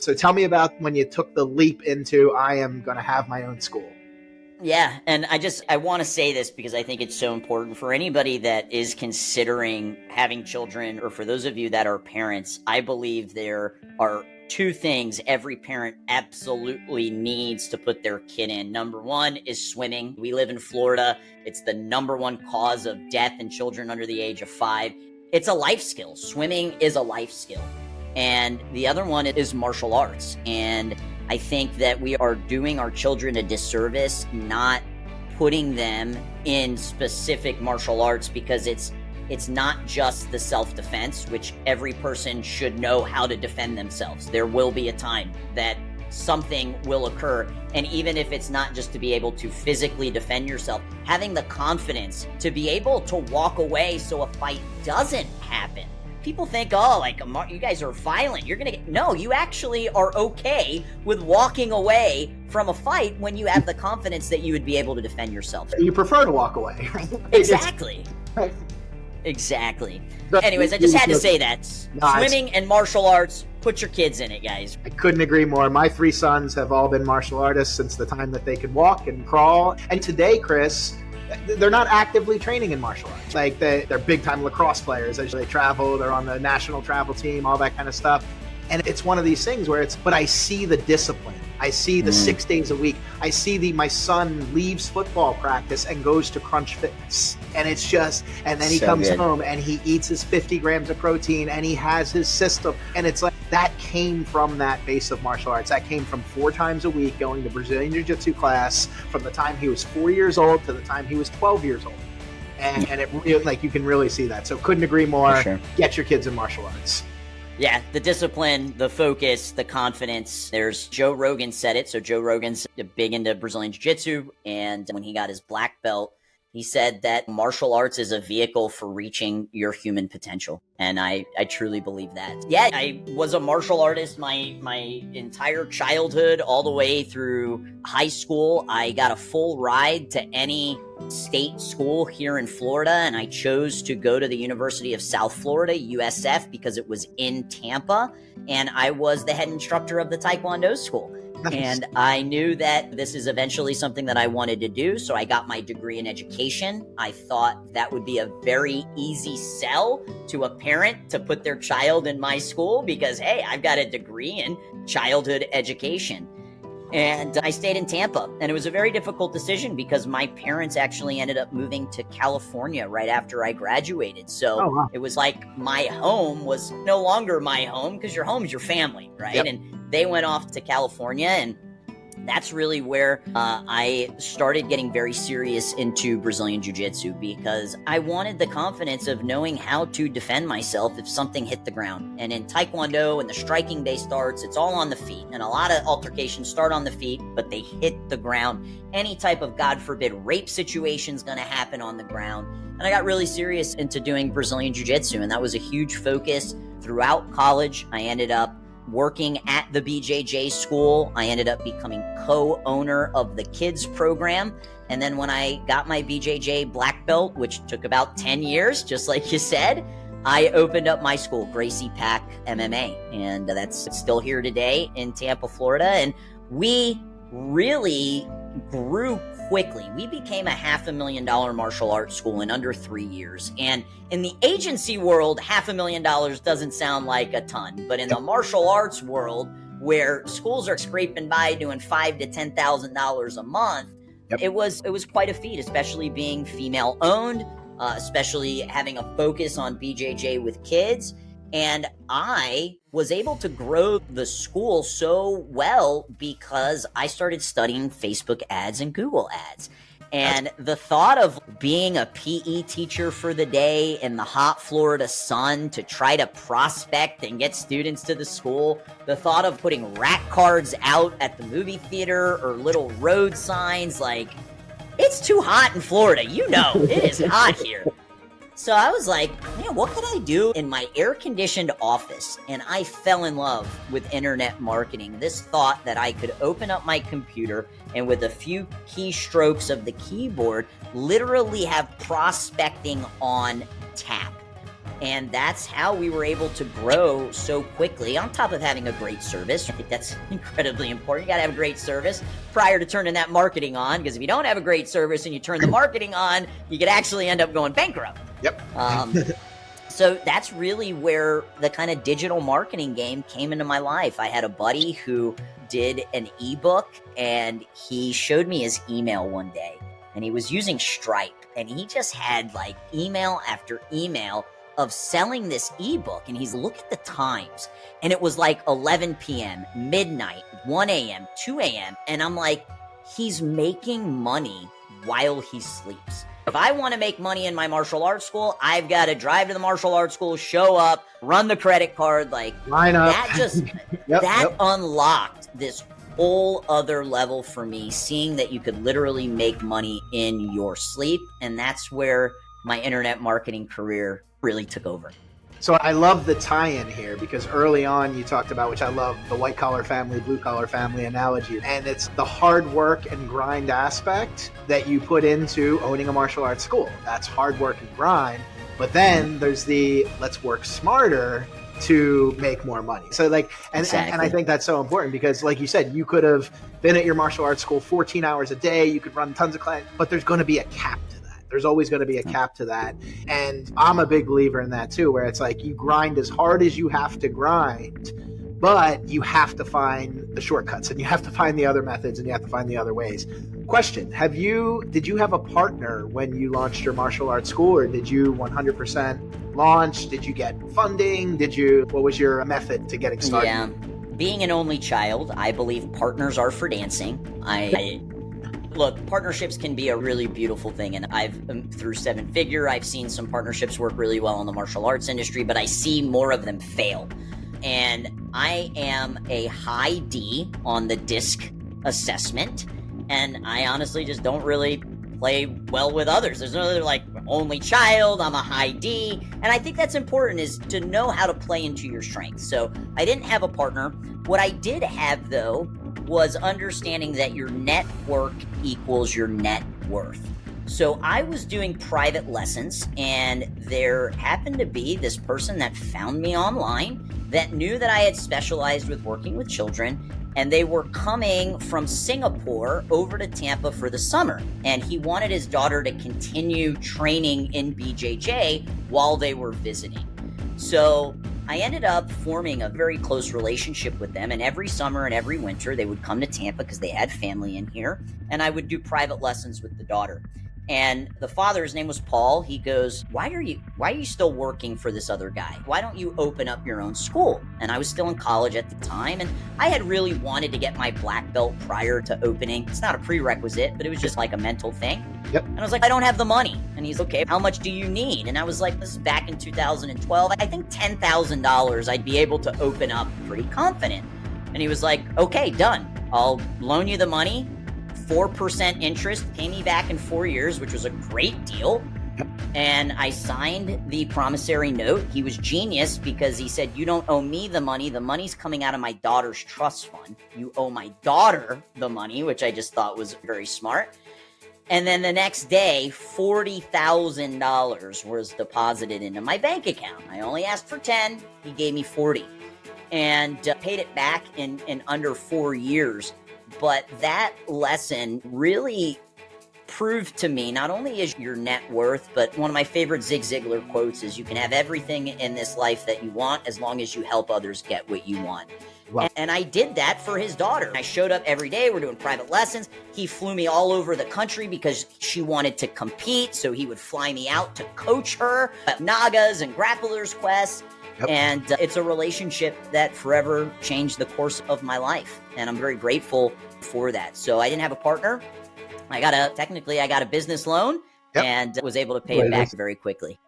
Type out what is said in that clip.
So tell me about when you took the leap into, I am going to have my own school. Yeah, and I want to say this because I think it's so important for anybody that is considering having children, or for those of you that are parents. I believe there are two things every parent absolutely needs to put their kid in. Number one is swimming. We live in Florida. It's the number one cause of death in children under the age of 5. It's a life skill. Swimming is a life skill. And the other one is martial arts. And I think that we are doing our children a disservice not putting them in specific martial arts, because it's not just the self-defense, which every person should know how to defend themselves. There will be a time that something will occur. And even if it's not just to be able to physically defend yourself, having the confidence to be able to walk away so a fight doesn't happen. People think, oh, like, you guys are violent. You're going to get... No, you actually are okay with walking away from a fight when you have the confidence that you would be able to defend yourself. You prefer to walk away. Exactly. Exactly. Anyways, I just had to say that. Swimming and martial arts, put your kids in it, guys. I couldn't agree more. My 3 sons have all been martial artists since the time that they could walk and crawl. And today, Chris, they're not actively training in martial arts. Like, they're big-time lacrosse players. As they travel, they're on the national travel team, all that kind of stuff. And it's one of these things where but I see the discipline. I see the 6 days a week. I see my son leaves football practice and goes to Crunch Fitness. And it's just, and then he comes home and he eats his 50 grams of protein and he has his system. And it's like, that came from that base of martial arts. That came from 4 times a week going to Brazilian Jiu-Jitsu class from the time he was 4 years old to the time he was 12 years old. And it really, like, you can really see that. So couldn't agree more. Sure. Get your kids in martial arts. Yeah, the discipline, the focus, the confidence. There's Joe Rogan said it. So Joe Rogan's big into Brazilian Jiu-Jitsu. And when he got his black belt, he said that martial arts is a vehicle for reaching your human potential. And I truly believe that. Yeah, I was a martial artist my entire childhood, all the way through high school. I got a full ride to any state school here in Florida, and I chose to go to the University of South Florida, USF, because it was in Tampa, and I was the head instructor of the Taekwondo school. Nice. And I knew that this is eventually something that I wanted to do, so I got my degree in education. I thought that would be a very easy sell to a parent to put their child in my school because, hey, I've got a degree in childhood education. And I stayed in Tampa, and it was a very difficult decision because my parents actually ended up moving to California right after I graduated. So It was like my home was no longer my home, because your home's your family, right? Yep. And they went off to California, and that's really where I started getting very serious into Brazilian Jiu-Jitsu, because I wanted the confidence of knowing how to defend myself if something hit the ground. And in Taekwondo and the striking-based arts, it's all on the feet. And a lot of altercations start on the feet, but they hit the ground. Any type of, God forbid, rape situation is going to happen on the ground. And I got really serious into doing Brazilian Jiu-Jitsu, and that was a huge focus throughout college. I ended up working at the BJJ school. I ended up becoming co-owner of the kids program. And then when I got my BJJ black belt, which took about 10 years, just like you said, I opened up my school, Gracie Pack MMA. And that's still here today in Tampa, Florida. And we really grew quickly. We became a $500,000 martial arts school in under 3 years. And in the agency world, $500,000 doesn't sound like a ton, but in the martial arts world, where schools are scraping by doing $5,000 to $10,000 a month, it was quite a feat, especially being female owned, especially having a focus on BJJ with kids. And I was able to grow the school so well because I started studying Facebook ads and Google ads. And the thought of being a PE teacher for the day in the hot Florida sun to try to prospect and get students to the school, the thought of putting rat cards out at the movie theater or little road signs, like, it's too hot in Florida. You know, it is hot here. So I was like, man, what could I do in my air-conditioned office? And I fell in love with internet marketing. This thought that I could open up my computer and with a few keystrokes of the keyboard, literally have prospecting on tap. And that's how we were able to grow so quickly, on top of having a great service. I think that's incredibly important. You got to have a great service prior to turning that marketing on, because if you don't have a great service and you turn the marketing on, you could actually end up going bankrupt. Yep. So that's really where the kind of digital marketing game came into my life. I had a buddy who did an ebook, and he showed me his email one day, and he was using Stripe, and he just had like email after email of selling this ebook. And he's, look at the times, and it was like 11 p.m., midnight, 1 a.m., 2 a.m. And I'm like, he's making money while he sleeps. If I want to make money in my martial arts school, I've got to drive to the martial arts school, show up, run the credit card, like line up. That just unlocked this whole other level for me, seeing that you could literally make money in your sleep. And that's where my internet marketing career really took over. So I love the tie-in here, because early on you talked about, which I love, the white collar family, blue collar family analogy. And it's the hard work and grind aspect that you put into owning a martial arts school. That's hard work and grind. But then there's the let's work smarter to make more money. So like, and I think that's so important, because like you said, you could have been at your martial arts school 14 hours a day, you could run tons of clients, but there's going to be a cap to that. There's always going to be a cap to that. And I'm a big believer in that too, where it's like you grind as hard as you have to grind, but you have to find the shortcuts, and you have to find the other methods, and you have to find the other ways. Question, did you have a partner when you launched your martial arts school, or did you 100% launch? Did you get funding? What was your method to getting started? Yeah. Being an only child, I believe partners are for dancing. Look, partnerships can be a really beautiful thing, and through Seven Figure, I've seen some partnerships work really well in the martial arts industry, but I see more of them fail. And I am a high D on the DISC assessment, and I honestly just don't really play well with others. There's no other like only child, I'm a high D, and I think that's important, is to know how to play into your strengths. So I didn't have a partner. What I did have, though, was understanding that your network equals your net worth. So I was doing private lessons, and there happened to be this person that found me online that knew that I had specialized with working with children, and they were coming from Singapore over to Tampa for the summer. And he wanted his daughter to continue training in BJJ while they were visiting. So I ended up forming a very close relationship with them, and every summer and every winter they would come to Tampa because they had family in here, and I would do private lessons with the daughter. And the father, his name was Paul, he goes, why are you still working for this other guy? Why don't you open up your own school? And I was still in college at the time, and I had really wanted to get my black belt prior to opening. It's not a prerequisite, but it was just like a mental thing. Yep. And I was like, I don't have the money. And he's, okay, how much do you need? And I was like, this is back in 2012. I think $10,000 I'd be able to open up, pretty confident. And he was like, okay, done. I'll loan you the money, 4% interest, pay me back in 4 years, which was a great deal. And I signed the promissory note. He was genius, because he said, you don't owe me the money. The money's coming out of my daughter's trust fund. You owe my daughter the money, which I just thought was very smart. And then the next day, $40,000 was deposited into my bank account. I only asked for 10. He gave me 40 and paid it back in under 4 years. But that lesson really proved to me, not only is your net worth, but one of my favorite Zig Ziglar quotes is, you can have everything in this life that you want as long as you help others get what you want. Wow. And I did that for his daughter. I showed up every day. We're doing private lessons. He flew me all over the country because she wanted to compete. So he would fly me out to coach her at Nagas and Grapplers Quest. Yep. And it's a relationship that forever changed the course of my life. And I'm very grateful for that. So I didn't have a partner. I got a business loan. Yep. And was able to pay it back very quickly.